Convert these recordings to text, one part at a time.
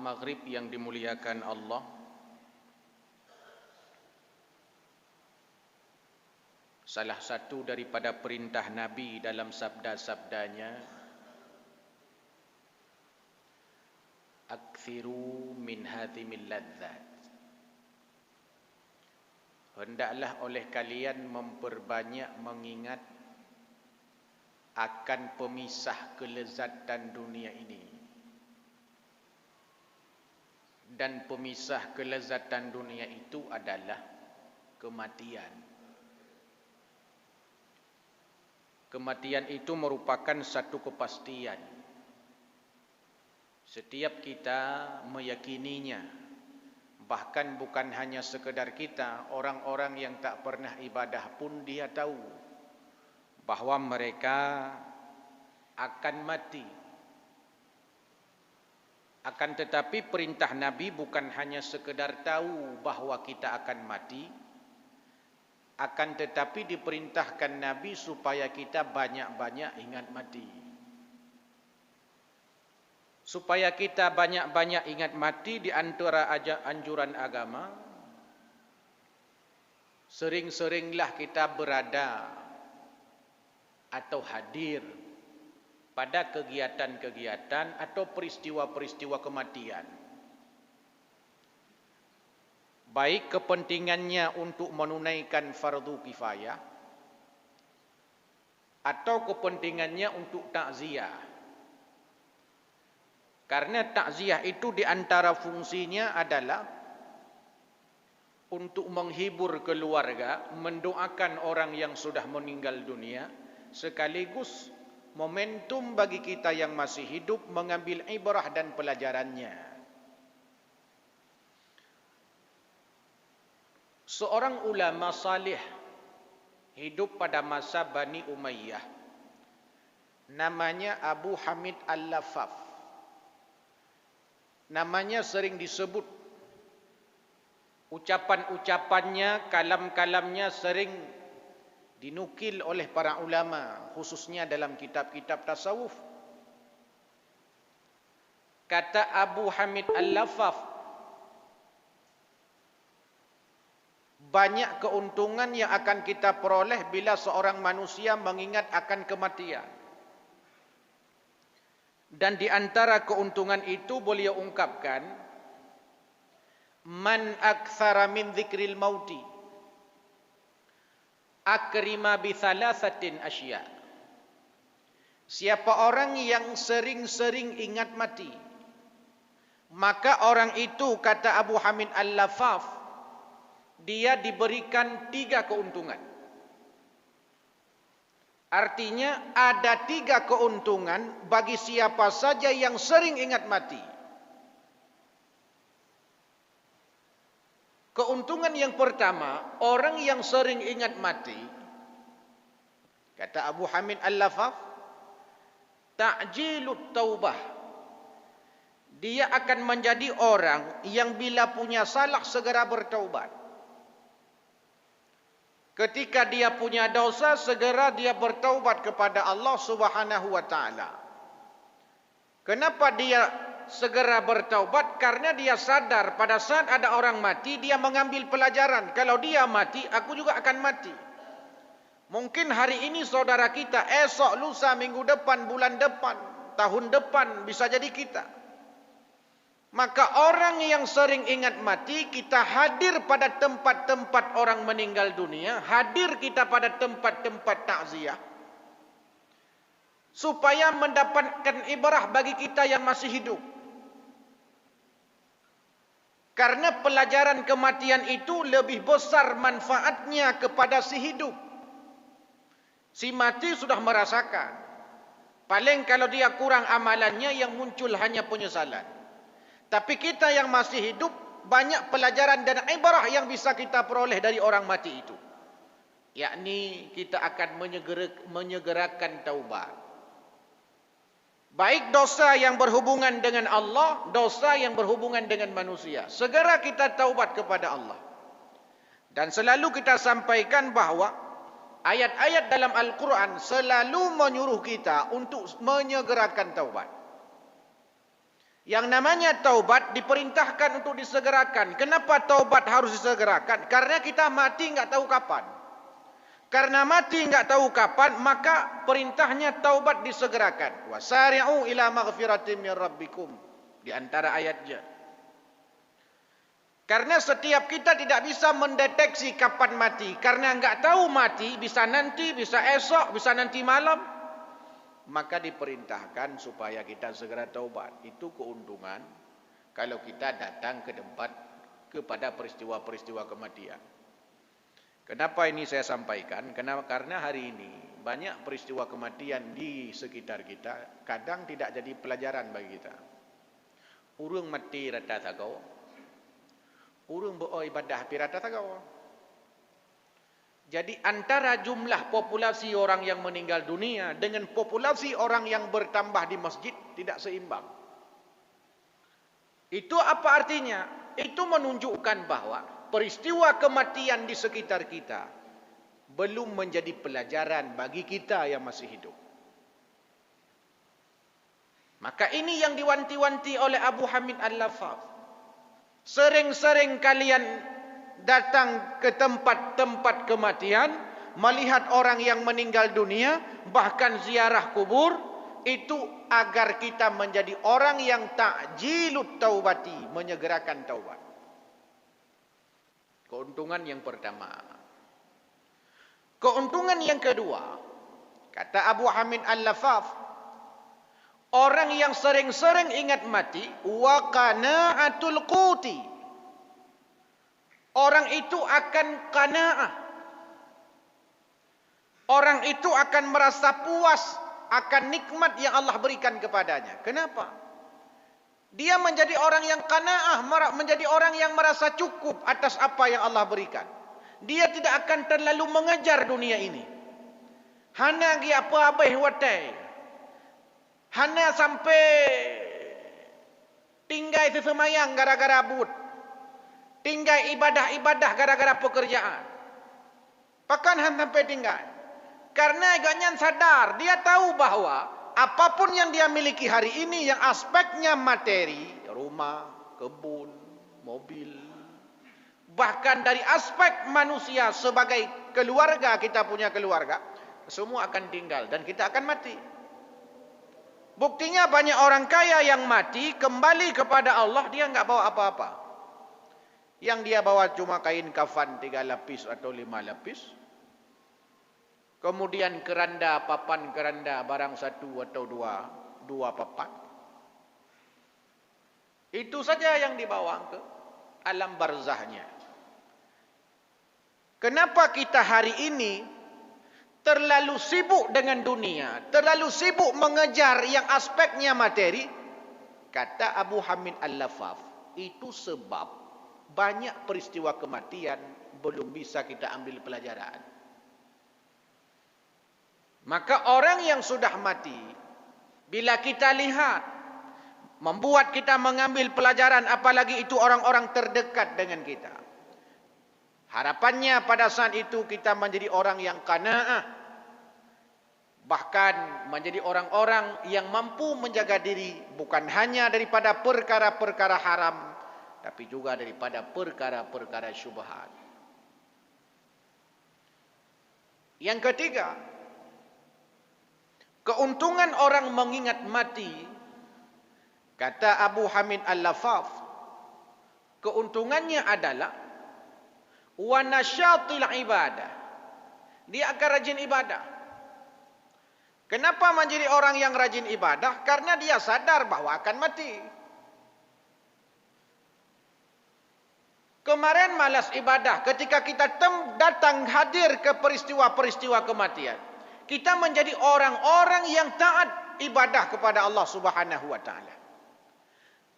maghrib yang dimuliakan Allah, salah satu daripada perintah Nabi dalam sabda-sabdanya, akthiru min hadhimil ladzat, hendaklah oleh kalian memperbanyak mengingat akan pemisah kelezatan dunia ini. Dan pemisah kelezatan dunia itu adalah kematian. Kematian itu merupakan satu kepastian. Setiap kita meyakininya. Bahkan bukan hanya sekedar kita, orang-orang yang tak pernah ibadah pun dia tahu bahawa mereka akan mati. Akan tetapi perintah Nabi bukan hanya sekedar tahu bahawa kita akan mati, akan tetapi diperintahkan Nabi supaya kita banyak-banyak ingat mati. Supaya kita banyak-banyak ingat mati, di antara anjuran agama, sering-seringlah kita berada atau hadir pada kegiatan-kegiatan atau peristiwa-peristiwa kematian. Baik kepentingannya untuk menunaikan fardu kifayah atau kepentingannya untuk takziah. Karena takziah itu di antara fungsinya adalah untuk menghibur keluarga, mendoakan orang yang sudah meninggal dunia, sekaligus momentum bagi kita yang masih hidup mengambil ibrah dan pelajarannya. Seorang ulama salih hidup pada masa Bani Umayyah, namanya Abu Hamid Al-Lafaf. Namanya sering disebut, ucapan-ucapannya, kalam-kalamnya sering dinukil oleh para ulama, khususnya dalam kitab-kitab tasawuf. Kata Abu Hamid Al-Lafaf, banyak keuntungan yang akan kita peroleh bila seorang manusia mengingat akan kematian. Dan di antara keuntungan itu beliau ungkapkan, man aktsara min dzikril mauti akrima bi thalathatin asya. Siapa orang yang sering-sering ingat mati, maka orang itu, kata Abu Hamid Al-Lafaf, dia diberikan 3 keuntungan. Artinya ada 3 keuntungan bagi siapa saja yang sering ingat mati. Keuntungan yang pertama, orang yang sering ingat mati, kata Abu Hamid Al-Lafaf, ta'jilut taubah. Dia akan menjadi orang yang bila punya salah segera bertaubat. Ketika dia punya dosa, segera dia bertaubat kepada Allah Subhanahu wa taala. Kenapa dia segera bertaubat? Karena dia sadar pada saat ada orang mati, dia mengambil pelajaran. Kalau dia mati, aku juga akan mati. Mungkin hari ini saudara kita, esok, lusa, minggu depan, bulan depan, tahun depan, bisa jadi kita. Maka orang yang sering ingat mati, kita hadir pada tempat-tempat orang meninggal dunia, hadir kita pada tempat-tempat takziah, supaya mendapatkan ibrah bagi kita yang masih hidup. Karena pelajaran kematian itu lebih besar manfaatnya kepada si hidup. Si mati sudah merasakan. Paling kalau dia kurang amalannya, yang muncul hanya penyesalan. Tapi kita yang masih hidup, banyak pelajaran dan ibrah yang bisa kita peroleh dari orang mati itu. Yakni kita akan menyegerakan taubat. Baik dosa yang berhubungan dengan Allah, dosa yang berhubungan dengan manusia. Segera kita taubat kepada Allah. Dan selalu kita sampaikan bahawa ayat-ayat dalam Al-Quran selalu menyuruh kita untuk menyegerakan taubat. Yang namanya taubat diperintahkan untuk disegerakan. Kenapa taubat harus disegerakan? Karena kita mati enggak tahu kapan. Karena mati enggak tahu kapan, maka perintahnya taubat disegerakan. Wasari'u ila maghfiratin min rabbikum. Di antara ayatnya. Karena setiap kita tidak bisa mendeteksi kapan mati. Karena enggak tahu mati, bisa nanti, bisa esok, bisa nanti malam. Maka diperintahkan supaya kita segera taubat. Itu keuntungan kalau kita datang ke tempat kepada peristiwa-peristiwa kematian. Kenapa ini saya sampaikan? Karena hari ini banyak peristiwa kematian di sekitar kita kadang tidak jadi pelajaran bagi kita. Urung mati rata tagaw. Urung bo ibadah pi rata tagaw. Jadi antara jumlah populasi orang yang meninggal dunia dengan populasi orang yang bertambah di masjid tidak seimbang. Itu apa artinya? Itu menunjukkan bahwa peristiwa kematian di sekitar kita belum menjadi pelajaran bagi kita yang masih hidup. Maka ini yang diwanti-wanti oleh Abu Hamid Al-Lafaf. Sering-sering kalian datang ke tempat-tempat kematian, melihat orang yang meninggal dunia, bahkan ziarah kubur, itu agar kita menjadi orang yang ta'jilut taubati, menyegerakan taubat. Keuntungan yang pertama. Keuntungan yang kedua, kata Abu Hamid Al-Lafaf, orang yang sering-sering ingat mati, wa qana'atul quti. Orang itu akan qanaah. Orang itu akan merasa puas akan nikmat yang Allah berikan kepadanya. Kenapa? Dia menjadi orang yang qanaah, menjadi orang yang merasa cukup atas apa yang Allah berikan. Dia tidak akan terlalu mengejar dunia ini. Hana gi apa abeh watai. Hana sampai tinggal sesemayang gara-gara but. Tinggal ibadah-ibadah gara-gara pekerjaan. Pakan sampai tinggal. Karena agaknya sadar, dia tahu bahwa apapun yang dia miliki hari ini yang aspeknya materi, rumah, kebun, mobil, bahkan dari aspek manusia sebagai keluarga, kita punya keluarga, semua akan tinggal dan kita akan mati. Buktinya banyak orang kaya yang mati kembali kepada Allah, dia enggak bawa apa-apa. Yang dia bawa cuma kain kafan 3 lapis atau 5 lapis. Kemudian keranda, papan keranda, barang 1 atau 2 papan. Itu saja yang dibawa ke alam barzahnya. Kenapa kita hari ini terlalu sibuk dengan dunia, terlalu sibuk mengejar yang aspeknya materi? Kata Abu Hamid Al-Lafaf, itu sebab banyak peristiwa kematian belum bisa kita ambil pelajaran. Maka orang yang sudah mati, bila kita lihat, membuat kita mengambil pelajaran, apalagi itu orang-orang terdekat dengan kita. Harapannya pada saat itu kita menjadi orang yang qanaah. Bahkan menjadi orang-orang yang mampu menjaga diri, bukan hanya daripada perkara-perkara haram, tapi juga daripada perkara-perkara syubhat. Yang ketiga, keuntungan orang mengingat mati, kata Abu Hamid Al-Lafaf, keuntungannya adalah wa nasyatil ibadah. Dia akan rajin ibadah. Kenapa menjadi orang yang rajin ibadah? Karena dia sadar bahwa akan mati. Kemarin malas ibadah ketika kita datang hadir ke peristiwa-peristiwa kematian. Kita menjadi orang-orang yang taat ibadah kepada Allah Subhanahu wa taala.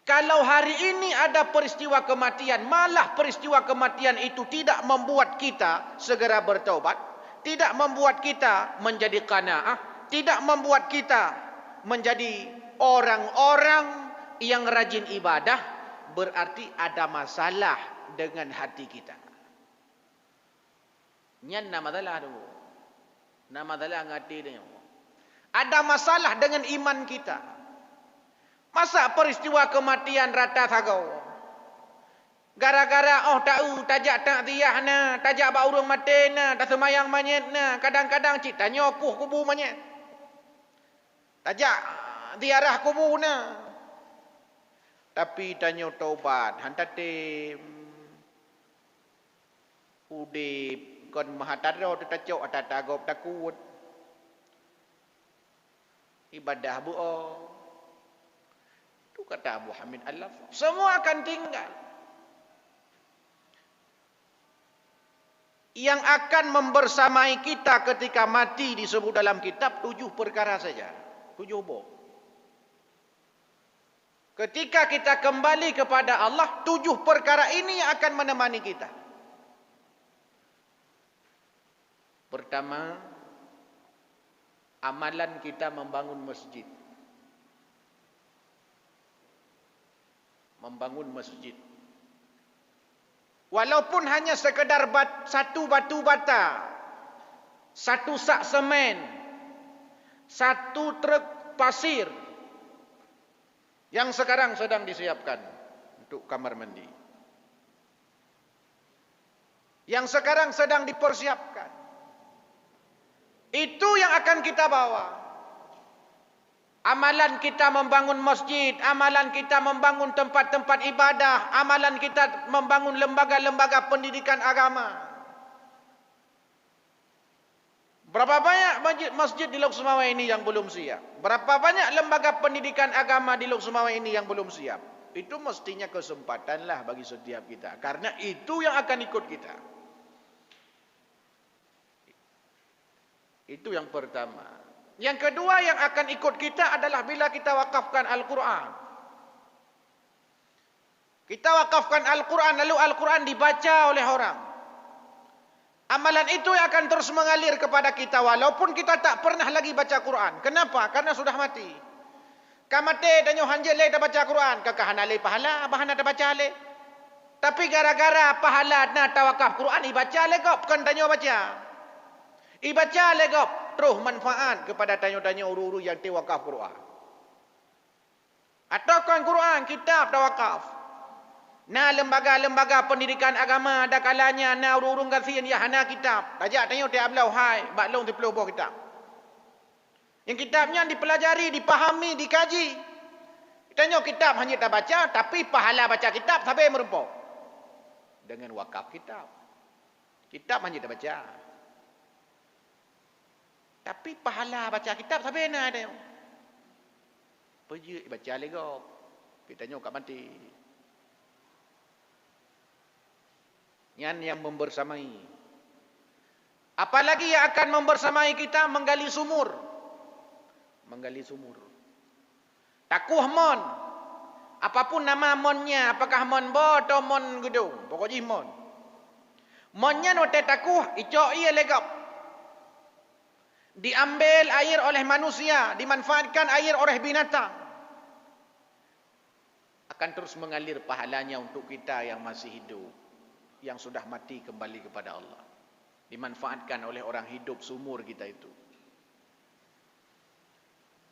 Kalau hari ini ada peristiwa kematian, malah peristiwa kematian itu tidak membuat kita segera bertaubat, tidak membuat kita menjadi qanaah, tidak membuat kita menjadi orang-orang yang rajin ibadah, berarti ada masalah dengan hati kita. Nyan nama dalah tu. Nama dalah ngati dia. Ada masalah dengan iman kita. Masa peristiwa kematian rata sagau? Gara-gara tahu tajak takziah na, tajak ba urang mati na, tak semayang manyet na, kadang-kadang cik tanya kuh kubu manyet. Tajak ziarah kubu na. Tapi tanya taubat, hantate udip kon mahataro tetacok atatagop takut. Ibadah buo. Itu kata Abu Hamid Al-Lafaz. Semua akan tinggal. Yang akan membersamai kita ketika mati disebut dalam kitab 7 perkara saja. 7 bab. Ketika kita kembali kepada Allah, 7 perkara ini yang akan menemani kita. Pertama, amalan kita membangun masjid. Membangun masjid. Walaupun hanya sekedar satu batu bata, satu sak semen, satu truk pasir yang sekarang sedang disiapkan untuk kamar mandi. Yang sekarang sedang dipersiapkan. Itu yang akan kita bawa. Amalan kita membangun masjid, amalan kita membangun tempat-tempat ibadah, amalan kita membangun lembaga-lembaga pendidikan agama. Berapa banyak masjid di Lok Sumawa ini yang belum siap? Berapa banyak lembaga pendidikan agama di Lok Sumawa ini yang belum siap? Itu mestinya kesempatanlah bagi setiap kita. Karena itu yang akan ikut kita. Itu yang pertama. Yang kedua yang akan ikut kita adalah bila kita wakafkan Al-Quran. Kita wakafkan Al-Quran, lalu Al-Quran dibaca oleh orang. Amalan itu yang akan terus mengalir kepada kita walaupun kita tak pernah lagi baca Quran. Kenapa? Karena sudah mati. Kamate danyo hanjel le baca Quran, kakah hanale pahala, bahana tak baca le. Tapi gara-gara pahala na tawakaf Quran ibaca le gop, bukan danyo baca. Ibaca le gop. Terus manfaat kepada tanya-tanya uru-uru yang tawakaf Quran. Atau kan Quran, kitab tawakaf. Nah lembaga-lembaga pendidikan agama ada kalanya na uru-uru kasihan ya hana kitab. Tajak tanya tiap belau hai, baklong 30 buah kitab. Yang kitabnya dipelajari, dipahami, dikaji. Tanya kitab hanya tak baca, tapi pahala baca kitab sampai merumpuk. Dengan wakaf kitab. Kitab hanya tak baca. Tapi pahala baca kitab sampai mana ada. Pergi baca lagi kau. Kita tanya kat mati. Yang membersamai. Apalagi yang akan membersamai kita menggali sumur. Menggali sumur. Takuh mon. Apapun nama monnya, apakah mon bo atau mon gedung, pokoknya mon. Monnya no takuh, icok ia legap. Diambil air oleh manusia, dimanfaatkan air oleh binatang. Akan terus mengalir pahalanya untuk kita yang masih hidup, yang sudah mati kembali kepada Allah. Dimanfaatkan oleh orang hidup sumur kita itu.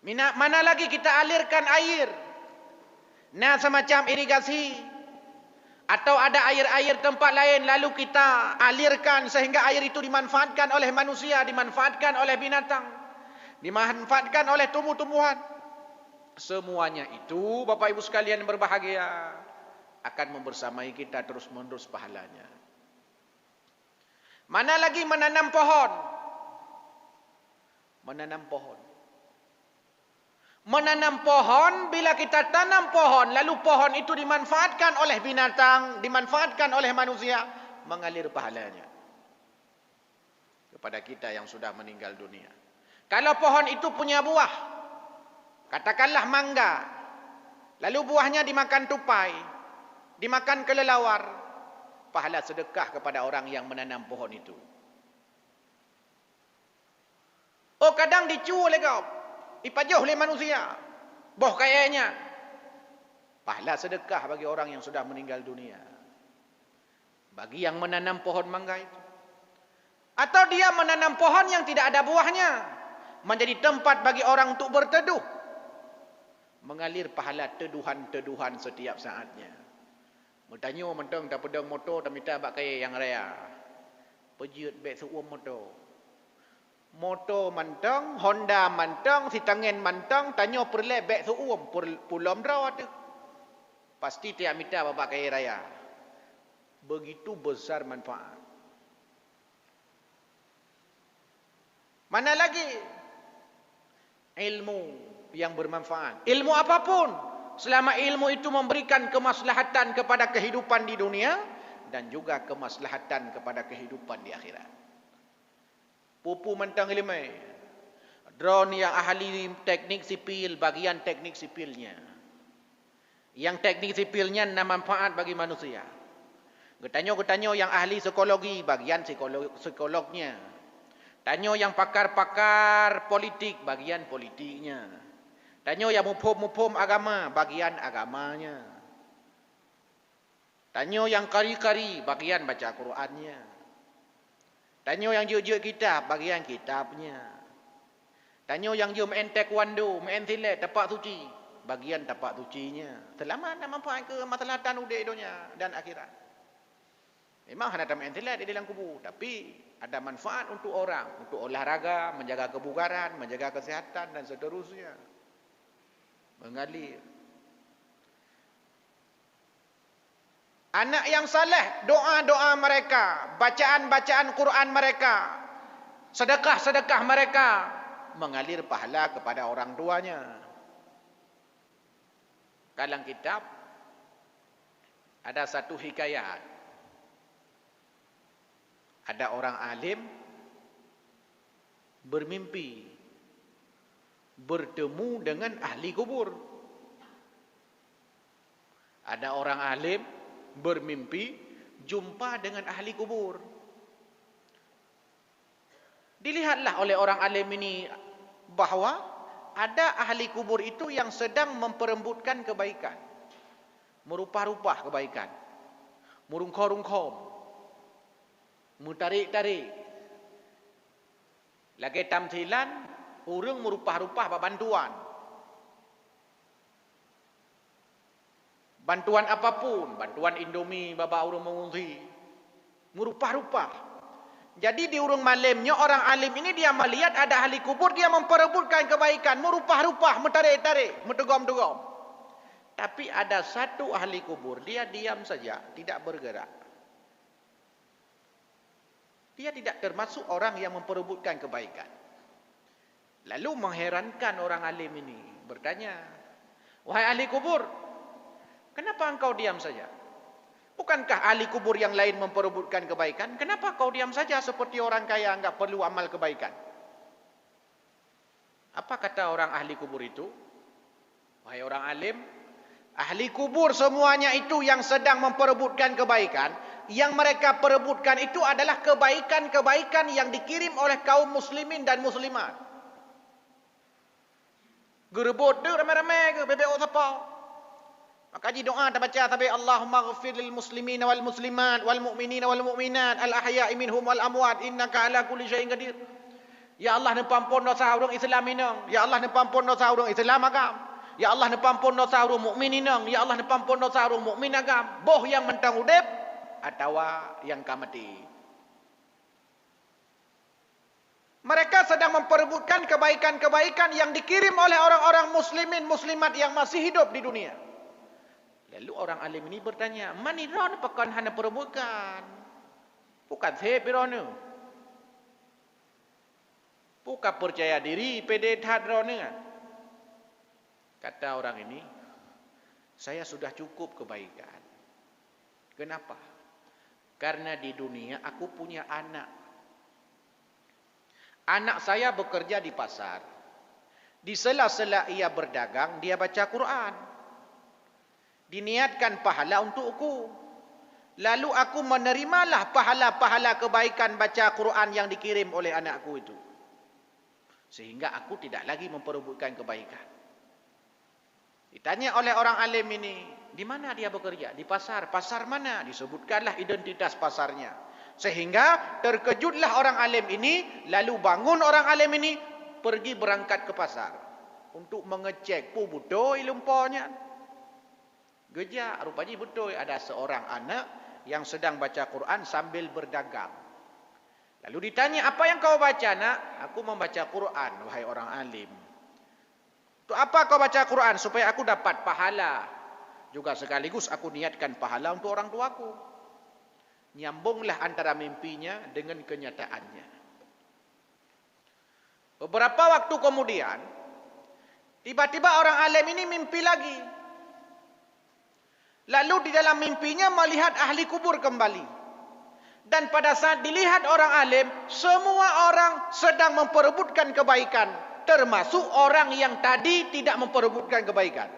Mana lagi kita alirkan air. Nah semacam irigasi. Atau ada air-air tempat lain lalu kita alirkan sehingga air itu dimanfaatkan oleh manusia, dimanfaatkan oleh binatang, dimanfaatkan oleh tumbuh-tumbuhan. Semuanya itu Bapak Ibu sekalian berbahagia akan membersamai kita terus-menerus pahalanya. Mana lagi menanam pohon. Menanam pohon. Menanam pohon, bila kita tanam pohon, lalu pohon itu dimanfaatkan oleh binatang, dimanfaatkan oleh manusia, mengalir pahalanya kepada kita yang sudah meninggal dunia. Kalau pohon itu punya buah, katakanlah mangga, lalu buahnya dimakan tupai, dimakan kelelawar, pahala sedekah kepada orang yang menanam pohon itu. Oh kadang dicu oleh kau. Dipajuh oleh manusia. Boh kayaknya. Pahala sedekah bagi orang yang sudah meninggal dunia. Bagi yang menanam pohon mangga itu. Atau dia menanam pohon yang tidak ada buahnya. Menjadi tempat bagi orang untuk berteduh. mengalir pahala teduhan-teduhan setiap saatnya. Bertanya mentang tak pedang motor tak minta bak kaya yang raya. Pejut bek suum motor. Motor mentang, Honda mentang, si tangan mentang, tanya perle bek suum pulam drawat tu. Pasti tiap minta bak kaya raya. Begitu besar manfaat. Mana lagi ilmu yang bermanfaat? Ilmu apapun, selama ilmu itu memberikan kemaslahatan kepada kehidupan di dunia dan juga kemaslahatan kepada kehidupan di akhirat. Pupu mentang ilmu. Drone yang ahli teknik sipil, bagian teknik sipilnya. Yang teknik sipilnya nak manfaat bagi manusia. Getanyo yang ahli psikologi, bagian psikolognya. Tanya yang pakar-pakar politik, bagian politiknya. Tanya yang mufhum agama, bagian agamanya. Tanya yang kari-kari, bagian baca Qurannya. Tanya yang juk-juk kitab, bagian kitabnya. Tanya yang juk main taekwondo, main silat, tapak suci, bagian tapak sucinya. Selamat nak manfaat ke maslahatan udik dunia dan akhirat. Memang hendak main silat di dalam kubur, tapi ada manfaat untuk orang, untuk olahraga, menjaga kebugaran, menjaga kesihatan dan seterusnya. Mengalir. Anak yang saleh, doa-doa mereka, bacaan-bacaan Quran mereka, sedekah-sedekah mereka mengalir pahala kepada orang tuanya. Dalam kitab ada satu hikayat. Ada orang alim bermimpi bertemu dengan ahli kubur. Ada orang alim bermimpi jumpa dengan ahli kubur. Dilihatlah oleh orang alim ini bahawa ada ahli kubur itu yang sedang memperembutkan kebaikan. Merupah-rupah kebaikan. Merungkau-rungkau. Mutarik-tarik. Lagi tamthilan, orang merupah-rupah bantuan. Bantuan apapun, bantuan Indomie, baba orang mengungsi. Merupah-rupah. Jadi di urung malamnya orang alim ini dia melihat ada ahli kubur, dia memperebutkan kebaikan, merupah-rupah, mentarik-tarik, mentegom-tegom. Tapi ada satu ahli kubur, dia diam saja, tidak bergerak. Dia tidak termasuk orang yang memperebutkan kebaikan. Lalu mengherankan orang alim ini. Bertanya, wahai ahli kubur, kenapa engkau diam saja? Bukankah ahli kubur yang lain memperebutkan kebaikan? Kenapa kau diam saja seperti orang kaya enggak perlu amal kebaikan? Apa kata orang ahli kubur itu? Wahai orang alim, ahli kubur semuanya itu yang sedang memperebutkan kebaikan. Yang mereka perebutkan itu adalah kebaikan-kebaikan yang dikirim oleh kaum muslimin dan muslimat. Gerebut tu ramai-ramai ke bebek siapa? Maka ji doa tak baca tapi Allahumma ghfir lil muslimina wal muslimat wal mu'minina wal mu'minat al ahya'i minhum wal amwat innaka ala kulli syai'in qadir. Ya Allah nepampun dosa urang Islam inang. Ya Allah nepampun dosa urang Islam agam. Ya Allah nepampun dosa urang mukmin inang. Ya Allah nepampun dosa urang mukmin agam. Boh yang mentang udip atau yang kamati. Mereka sedang memperebutkan kebaikan-kebaikan yang dikirim oleh orang-orang muslimin muslimat yang masih hidup di dunia. Lalu orang alim ini bertanya, "Mani ron pakan hana perebutkan?" Bukan saya pirone. Bukan percaya diri pede hadrone. Kata orang ini, "Saya sudah cukup kebaikan." Kenapa? Karena di dunia aku punya anak. Anak saya bekerja di pasar. Di sela-sela ia berdagang, dia baca Quran. Diniatkan pahala untukku. Lalu aku menerimalah pahala-pahala kebaikan baca Quran yang dikirim oleh anakku itu. Sehingga aku tidak lagi memperebutkan kebaikan. Ditanya oleh orang alim ini, di mana dia bekerja? Di pasar. Pasar mana? Disebutkanlah identitas pasarnya. Sehingga terkejutlah orang alim ini, lalu bangun orang alim ini, pergi berangkat ke pasar. untuk mengecek pun betul lumpanya. Gejak rupanya betul ada seorang anak yang sedang baca Quran sambil berdagang. Lalu ditanya, apa yang kau baca nak? Aku membaca Quran, wahai orang alim. Untuk apa kau baca Quran? Supaya aku dapat pahala. Juga sekaligus aku niatkan pahala untuk orang tuaku. Nyambunglah antara mimpinya dengan kenyataannya. Beberapa waktu kemudian, tiba-tiba orang alim ini mimpi lagi. Lalu di dalam mimpinya melihat ahli kubur kembali. Dan pada saat dilihat orang alim, semua orang sedang memperebutkan kebaikan. Termasuk orang yang tadi tidak memperebutkan kebaikan.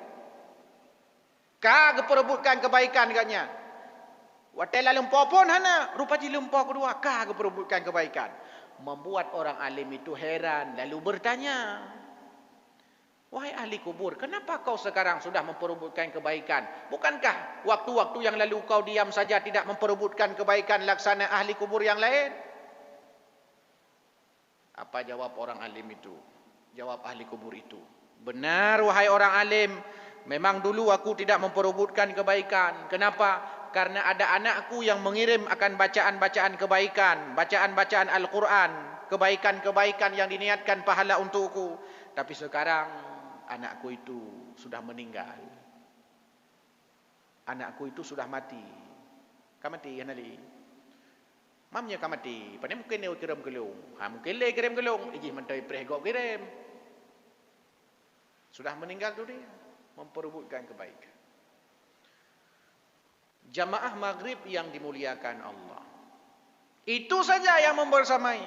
Kagak perebutkan kebaikan katanya. Watela lumpur pun hana. Rupanya lumpur kedua. Kagak perebutkan kebaikan. Membuat orang alim itu heran. Lalu bertanya, wahai ahli kubur, kenapa kau sekarang sudah memperebutkan kebaikan? Bukankah waktu-waktu yang lalu kau diam saja tidak memperebutkan kebaikan laksana ahli kubur yang lain? Apa jawab orang alim itu? Jawab ahli kubur itu, benar wahai orang alim, memang dulu aku tidak memperebutkan kebaikan. Kenapa? Karena ada anakku yang mengirim akan bacaan-bacaan kebaikan, bacaan-bacaan Al-Quran, kebaikan-kebaikan yang diniatkan pahala untukku. Tapi sekarang anakku itu sudah meninggal. Anakku itu sudah mati. Kamati hanali. Mamnya kamati. Pada mungkin dia kirim gelung. Mungkin dia kirim gelung. Iji mentai prehgop kirim. Sudah meninggal tu dia. Memperebutkan kebaikan. Jamaah maghrib yang dimuliakan Allah. Itu saja yang membersamai.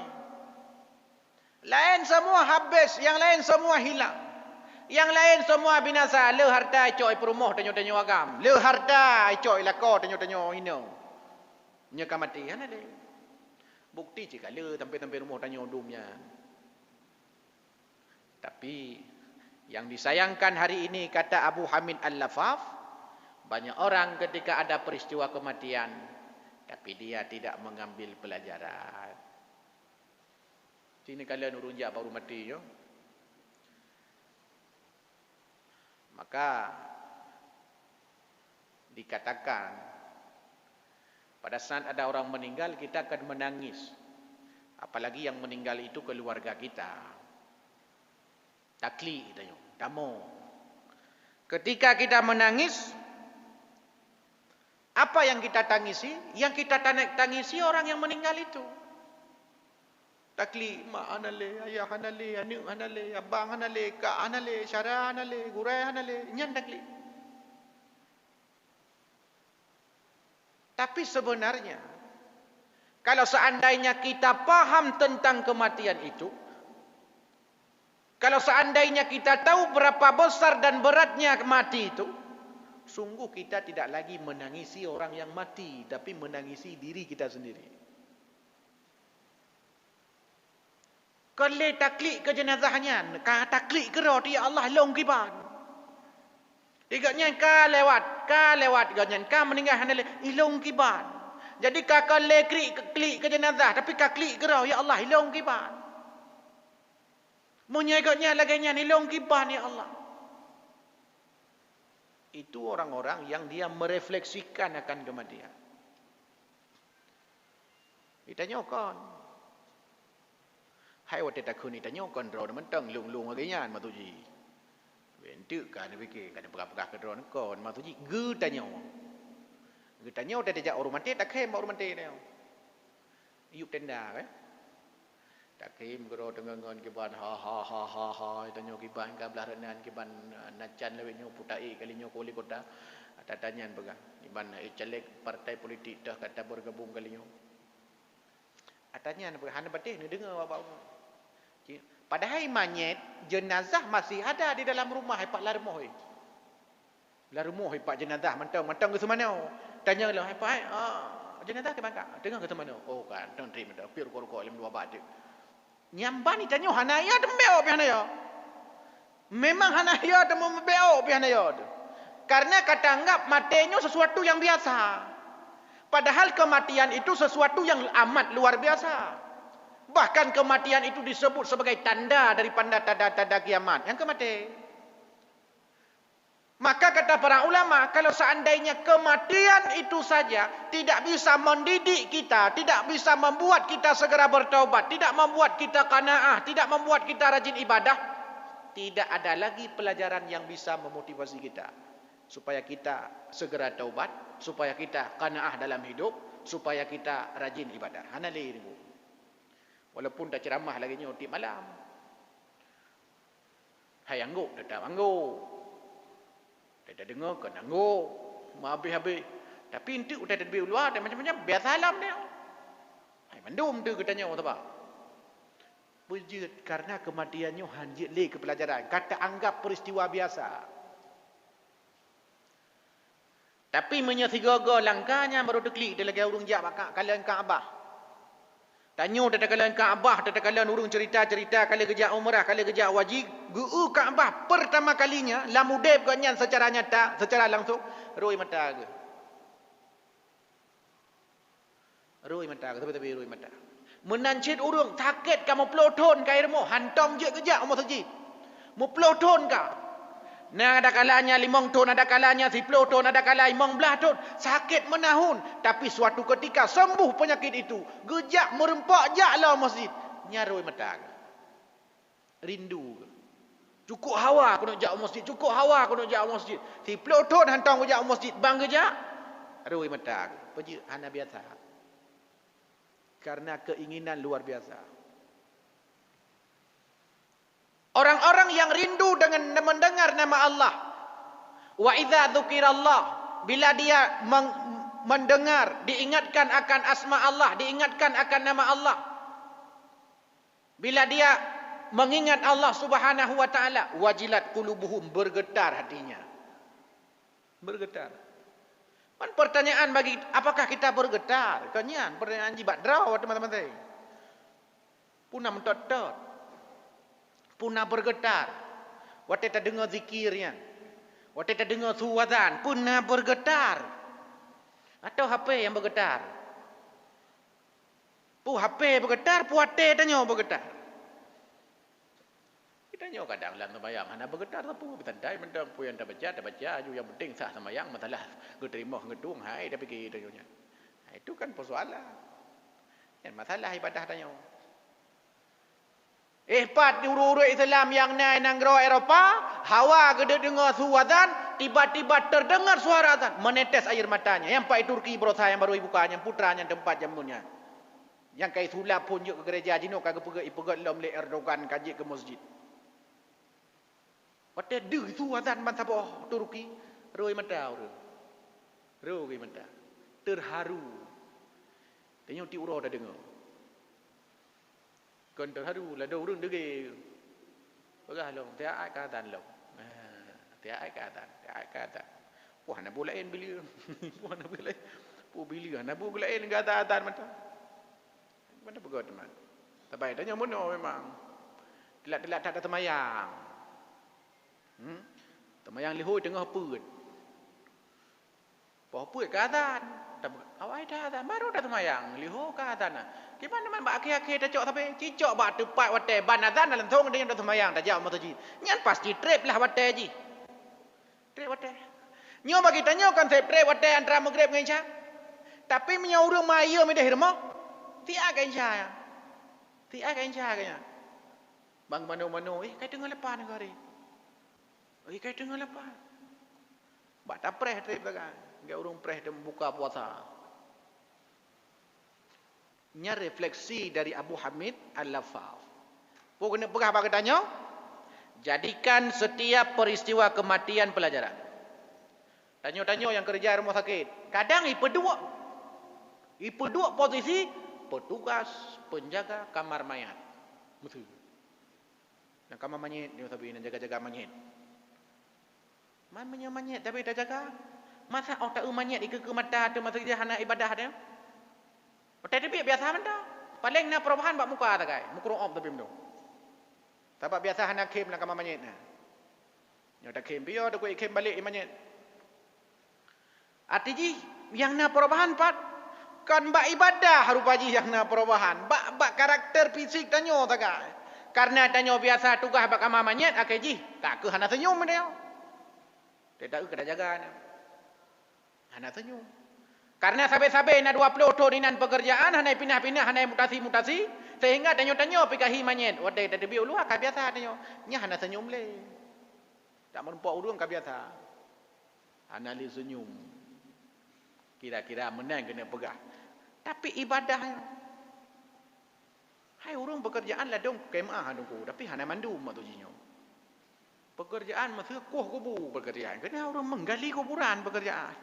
Lain semua habis. Yang lain semua hilang. Yang lain semua binasa. Le harta icok perumah tanyo-tanyo agam. Le harta icok ilako tanyo-tanyo hino. Nyaka mati kan ada. Bukti jika le sampai-sampai rumah tanyo dumnya. Tapi yang disayangkan hari ini kata Abu Hamid Al-Lafaf, banyak orang ketika ada peristiwa kematian tapi dia tidak mengambil pelajaran. Sini kalian urunjak baru mati yo. Maka dikatakan pada saat ada orang meninggal kita akan menangis. Apalagi yang meninggal itu keluarga kita. Takli tanya, damo. Ketika kita menangis, apa yang kita tangisi? Yang kita tangisi orang yang meninggal itu. Takli, mak anale, ayah anale, anak anale, abang anale, kak anale, syara anale, gurai anale, nyan takli. Tapi sebenarnya, kalau seandainya kita paham tentang kematian itu, kalau seandainya kita tahu berapa besar dan beratnya mati itu, sungguh kita tidak lagi menangisi orang yang mati, tapi menangisi diri kita sendiri. Kalau taklik ke jenazahnya, taklik ke roh dia Allah long kiban. Diganya ka lewat ganyan ka meninggal hanale ilong kiban. Jadi ka klik ke jenazah, tapi ka klik ke roh ya Allah ilong kiban. Menyegaknya laganya ilong kiban ya Allah. Itu orang-orang yang dia merefleksikan akan kematian. Ditanyakan. Hai waktu takun ni tanyakan roh mentang lung-lung agaknya matuji. Bentuk kan fikir kan pegah-pegah ke roh kon matuji ge tanya. Ge tanya dah dijak orang mati tak khem orang mati dia. Yuk tenda kan. Tak khem ke roh dengangan kiban ha tanya kiban ka belaranan kiban nacan lewetnya putai kalinya koli kota. Tatanyan pegah. Kiban caleg partai politik dah kata bergabung kalinya. Atanya hana batih ni dengar bapak. Padahal manyet jenazah masih ada di dalam rumah hepat larmoh. Larmoh hepat jenazah mantang ke semana. Tanya lah hepat jenazah ke mana? Dengar ke semana? Oh kan, tang terima dah pir korok lem dua bat. Nyamban ni tanya hanaya dembeo pi hanaya. Memang hanaya demo beo pi hanaya. Karena kata anggap matinya sesuatu yang biasa. Padahal kematian itu sesuatu yang amat luar biasa. Bahkan kematian itu disebut sebagai tanda daripada tanda-tanda kiamat. Yang kematian. Maka kata para ulama, kalau seandainya kematian itu saja tidak bisa mendidik kita, tidak bisa membuat kita segera bertaubat, tidak membuat kita qanaah, tidak membuat kita rajin ibadah, tidak ada lagi pelajaran yang bisa memotivasi kita supaya kita segera taubat, supaya kita qanaah dalam hidup, supaya kita rajin ibadah. Hanali ini, Bu. Walaupun tak ceramah lagi nyotip malam. Hai angguk, tetap angguk. Dia dengar kan angguk. Habis-habis. Tapi itu udah lebih luar dan macam-macam. Biasa alam dia. Hai mandum tu katanya orang tabak. Berjut karena kematiannya hanjit le ke pelajaran. Kata anggap peristiwa biasa. Tapi menyesigaga langkahnya baru terklik dia lagi urung jak bakak kalian Kaabah. Tanya tata kalian Kaabah, tata kalian urung cerita-cerita kali kerja umrah, kali kerja wajib, guu Kaabah pertama kalinya lamudep kanyan secara nyata, secara langsung, roi mata ke. Roi mata ke, tapi roi mata. Menancit urung sakit kamu peloton ka irmo, hantam je kerja umur saji. Mu peloton ka. Nah ada kalanya 5 ton, ada kalanya 10 ton, ada kalanya 15 ton. Sakit menahun. Tapi suatu ketika sembuh penyakit itu. Gejak merempak jak lah masjid. Nyaroi mata. Rindu. Cukup hawa aku nak jak masjid. Cukup hawa aku nak jak masjid. 10 ton hantam gejak masjid. Bang gejak. Roi mata. Pergi hana biasa. Karena keinginan luar biasa. Orang-orang yang rindu dengan mendengar nama Allah. Wa idza dzukirallah, bila dia mendengar, diingatkan akan asma Allah, diingatkan akan nama Allah. Bila dia mengingat Allah Subhanahu wa taala, wajilat qulubuhum, bergetar hatinya. Bergetar. Kan pertanyaan bagi apakah kita bergetar? Kanyan pertanyaan jibat draw teman-teman. Punah mentot-tot. Punah bergetar. Waktu kita dengar zikirnya. Waktu kita dengar suwazan. Punah bergetar. Atau HP yang bergetar. HP bergetar. HP tanya bergetar. Kita tanya kadang dalam sembahyang. Hana bergetar. Apa bertandai. Mentang pun yang dah baca. Yang penting sah sembahyang. Masalah. Keterima ngedung. Hai. Dah fikir tanya. Itu kan persoalan. Yang masalah ibadah tanya. Pat urut Islam yang naik negara Eropah, hawa gede dengar suazan, tiba-tiba terdengar suara azan, menetes air matanya. Yang Pak Turki berusaha yang baru ibukanya, putranya tempat jamunya. Yang kai sulap pun ke gereja jino kagak pegat lom le Erdogan kaji ke masjid. Wate de suazan man sabo Turki, roi mata uru. Roi mata. Terharu. Tanya ti uro dah dengar. Kon terharu lah dah urun dege. Bagah long, dia ai katan long. Dia ai katan. Puan nak bulain bila. Puan nak bulain. Pu bila nak bulain katan mata. Mana pegot teman. Tapi tanya mono memang. Telat-telat tak ada temayang. Temayang lihoi tengah put. Poh put katan. Awai dah baru dah temayang. Lihoi katan. Gimana man bak akhir-akhir dah cok tapi cicok bak tepat wate ban azan dalam thong dia dah sembahyang dah jauh masjid. Nyan pasti trip lah wate ji. Trip wate. Nyo bagi tanya kan saya trip wate antara maghrib dengan isya. Tapi menyo urang maya mi dah hirmo. Ti aga isya ya. Ti aga isya kanya. Bang mano-mano kai tengah lepas negari. Kai tengah lepas. Bak tak preh trip dah kan. Gak urang preh dia buka puasa. Nya refleksi dari Abu Hamid Al-Lafaf. Pokoknya pegah apa katanya? Jadikan setiap peristiwa kematian pelajaran. Tanya-tanya yang kerja rumah sakit. Kadang ipedua posisi petugas penjaga kamar mayat. Betul. Yang kamar mayat dia tapi nak jaga-jaga mayat. Man mayat tapi dah jaga. Masa otak mayat ikut ke mata tu masa dia hana ibadah dia. Tapi biasa mana? Paling nak perubahan bak muka tak kai. Muka om tapi belum. Tapi biasa hana kem nak kamar mayat na. Nyo tak kem biar dak kem balik mayat. Artinya yang nak perubahan pat Kan bak ibadah rupaji yang na perubahan. Bak karakter fisik tanyo takai. Karena tanyo biasa tugas bak kamar manyet akeji. Tak ke hana senyum dia. Dia tak ke kena jaga. Hana senyum. Karena sabe-sabe na 20 tahun inan pekerjaan hana pindah-pindah hana mutasi-mutasi sehingga tanyo-tanyo pikahi manyet. Wadai tak debi ulu ka biasa tanyo. Nya hana senyum le. Tak merempak urung ka biasa. Hana li senyum. Kira-kira menang kena pegah. Tapi ibadahnya. Hai urung pekerjaan lah dong kemah dongku. Tapi hana mandu mak tu jinyo. Pekerjaan masih kuh kubur pekerjaan. Kena orang menggali kuburan pekerjaan.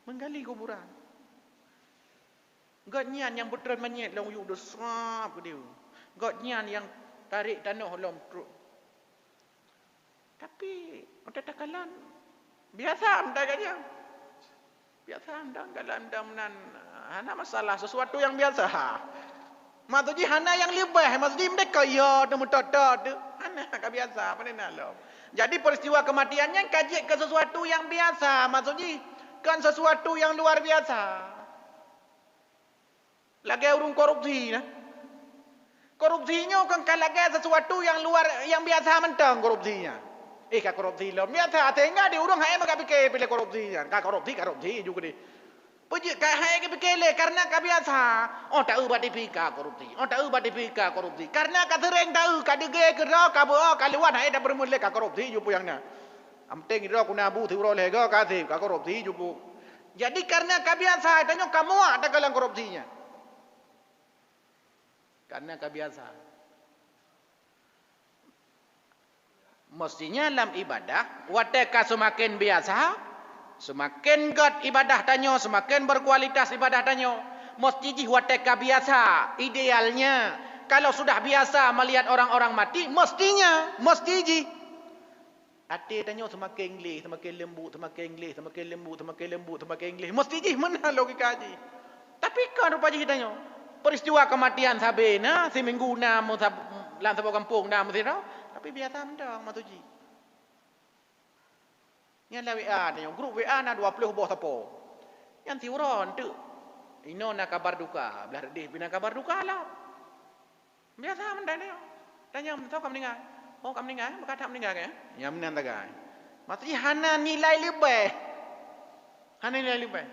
Menggali kuburan. Gatnyan yang betul manyet long yu desap ke dia. Gatnyan yang tarik tanah long truk. Tapi ada takalan biasa anda katnya. Biasa anda kalan damnan hana masalah sesuatu yang biasa. Maksudnya hana yang lebih, maksudnya mereka ya temu tata tu. Hana ka biasa apa ni nak lo. Jadi peristiwa kematiannya kaji ke sesuatu yang biasa, maksudnya kan sesuatu yang luar biasa. Lagi urung korupsi nah. Korupsinya kan lagi sesuatu yang luar yang biasa mentang korupsinya. Ka korupsi lo biasa tengah di urung hai maka fikir pilih korupsinya. Ka korupsi juga di. Puji ka hai ke fikir le karena ka biasa. Oh tahu bat dipika korupsi. Oh tahu bat dipika korupsi. Karena ka sering tahu ka dege ke ro ka bo ka luar hai dah bermula ka korupsi jupu yang na. Amteng ro kuna bu thuro le ga ka thi ka korupsi jupu. Jadi karena ka biasa tanyo kamu ada kalang korupsinya. Karena ka biasa. Mestinya dalam ibadah, wateka semakin biasa, semakin god ibadah tanyo, semakin berkualitas ibadah tanyo. Mesti ji wateka biasa, idealnya. Kalau sudah biasa melihat orang-orang mati, mesti ji. Hati tanyo semakin lembut, semakin lembut, semakin lembut. Mesti ji, mana logika ji. Tapi kan rupa ji tanyo. Peristiwa kematian sabena, seminggu na, dalam sebuah kampung na, mesti tahu. Tapi biasa mendang matuji. Yang la WA tanya, grup WA na 20 boh tapo. Yang tiuron tu. Ino na kabar duka, belah deh bina kabar duka lah. Biasa mendang dia. Tanya tahu kamu meninggal. Oh kamu meninggal, berkata meninggal ke? Ya menang tagai. Maksudnya hana nilai lebih. Hana nilai lebih.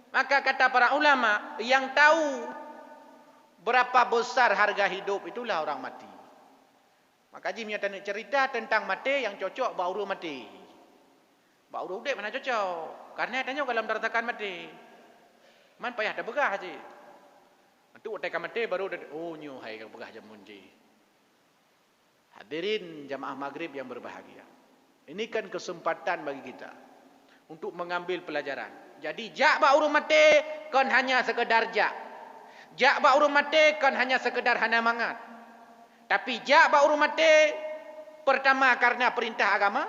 Maka kata para ulama yang tahu berapa besar harga hidup itulah orang mati. Maka Haji menyatakan cerita tentang mati yang cocok bauru mati. Bauru udek mana cocok. Karena tanya kalau mendatakan mati. Man payah dah begah Haji. Itu tekan mati baru oh nyu hai begah jam munji. Hadirin jamaah maghrib yang berbahagia. Ini kan kesempatan bagi kita untuk mengambil pelajaran. Jadi jak bauru mati kan hanya sekedar jak. Jak bauru mati kan hanya sekedar hana mangat. Tapi jak bauru mati pertama karena perintah agama,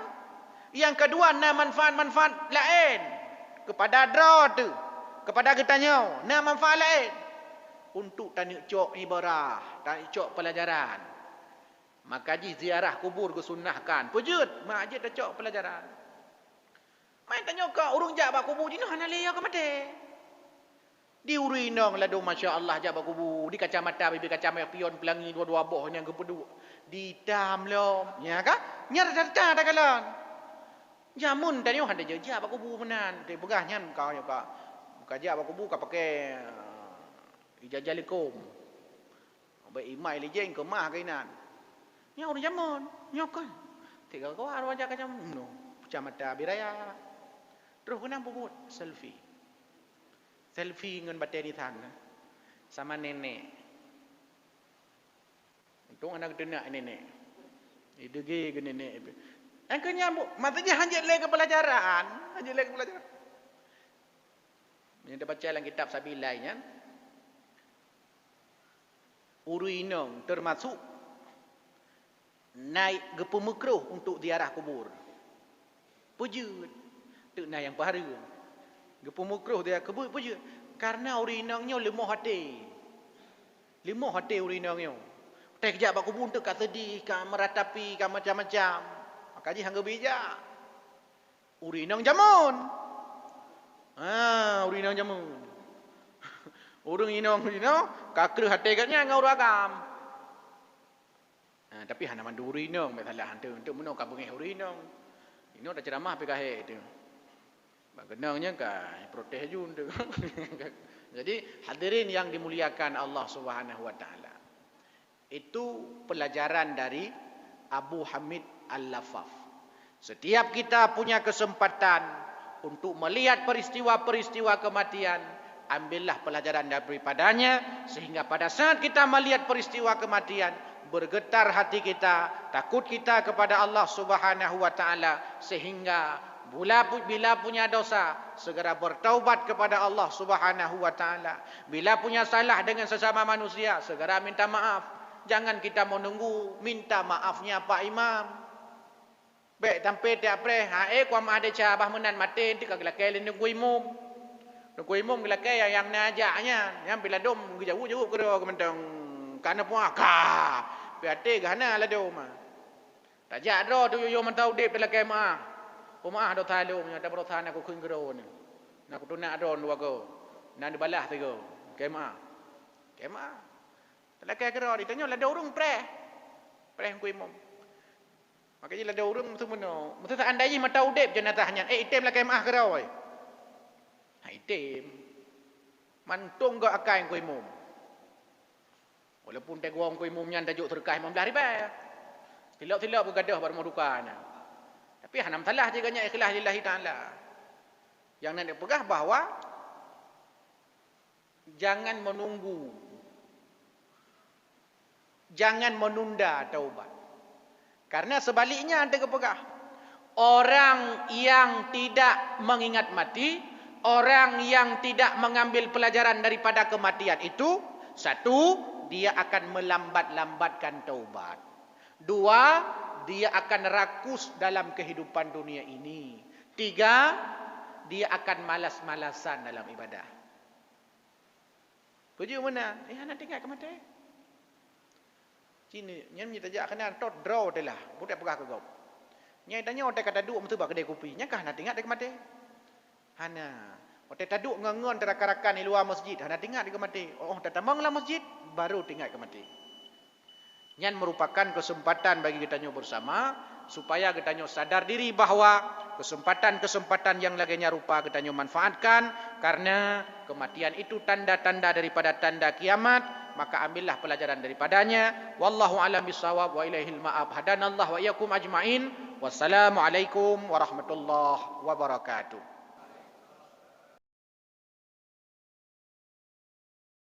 yang kedua na manfaat-manfaat lain kepada dra tu, kepada kitanya, na manfaat lain untuk tanik cok ibarah, tanik cok pelajaran. Maka ji ziarah kubur kesunnahkan. Pujud, mak je cok pelajaran. Main tanya kau urung jak bak kubur dino hana leya ke mati. Di urinong ladu masya-Allah jabak kubu di kacamata bibi kacamata pion pelangi dua-dua boh yang kepedu di tam lom ya ka nyar darta dagalan jamun tadi ada je jabak kubu menan te begah nyan kau ya ka buka jabak kubu ka pakai ijajalikum baik imai lijeng ke mah kainan nya urang jamun nyokan tiga kau arwah jak kacam no kacamata biraya terus kenang bubut selfie dengan bateri sana sama nenek. Untung anak denak nenek. Idege ke nenek. Angkanya maksudnya hanjat lagi ke pelajaran, Yang dapat baca dalam kitab Sabilainya. Uruinong termasuk naik gepu makruh untuk ziarah kubur. Pujud. Tu na yang pahara. Gepu makruh dia kubur pujud. Karena urinongnya lemah hati. Lemah hati urinongnya. Tak kejap bak kubur tu kat sedih, kat meratapi, kat macam-macam. Maka ji hangga bijak. Urinong jamun. Urinong jamun. Urung inong kakru hati katnya ngau ragam. Tapi hana manduri inong betalah hantu untuk menong kabung huri inong. Inong dah ceramah pe kahe itu. Bagenangnya ka protes jun tu. Jadi hadirin yang dimuliakan Allah Subhanahu wa taala. Itu pelajaran dari Abu Hamid Al-Lafaf. Setiap kita punya kesempatan untuk melihat peristiwa-peristiwa kematian, ambillah pelajaran daripadanya, sehingga pada saat kita melihat peristiwa kematian, bergetar hati kita, takut kita kepada Allah Subhanahu wa taala, sehingga bila punya dosa segera bertaubat kepada Allah Subhanahu wa taala. Bila punya salah dengan sesama manusia, segera minta maaf. Jangan kita menunggu minta maafnya Pak Imam. Baik tampe tiap pre, kuam ada cabah menan mate ti kaglakai le nunggu imum. Nunggu imum gelakai yang najaknya, yang bila dom jauh-jauh ke ro kementang kana puaka. Piate gana la dom. Tajak ro tu yo mentau dip gelakai ma. Pemaah do thalu nya ta prothana aku khun gro ni. Nak tu nak ron wa go. Nan dibalah tu go. Kema. Talakai kero ditanya lada urung pre ku imam. Makanya lada urung tu meno. Mesti tak andai mata udip jenazahnya. Item lah kemah kero oi. Item. Mantung go akai ku imam. Walaupun teguang ku imamnya tajuk terkah 15 ribu. Tilak-tilak bergadah baru madukana. Tapi hanam salah je ganya ikhlas lillahi taala. Yang nak dipegah bahawa jangan menunda taubat. Karena sebaliknya ada kepegah. Orang yang tidak mengingat mati, orang yang tidak mengambil pelajaran daripada kematian itu, satu, dia akan melambat-lambatkan taubat. Dua, dia akan rakus dalam kehidupan dunia ini. Tiga, dia akan malas-malasan dalam ibadah. Kerja mana? Anak tinggal ke mati. Sini, nyam nyita jak kena tot draw delah. Budak pegah ke kau. Nyai tanya otak kata duk mesti bak kedai kopi. Nya kah nak tinggal dek mati? Hana. Otak taduk ngangon terakarakan di luar masjid. Hana tinggal dek mati. Oh, tatamanglah masjid baru tinggal ke mati. Nyan merupakan kesempatan bagi kita nyo bersama supaya kita nyo sadar diri bahawa kesempatan-kesempatan yang laginya rupa kita nyo manfaatkan, karena kematian itu tanda-tanda daripada tanda kiamat. Maka ambillah pelajaran daripadanya. Wallahu a'lam bissawab wa ilaihil ma'ab. Hadanallahu wa iyyakum ajmain. Wassalamualaikum warahmatullahi wabarakatuh.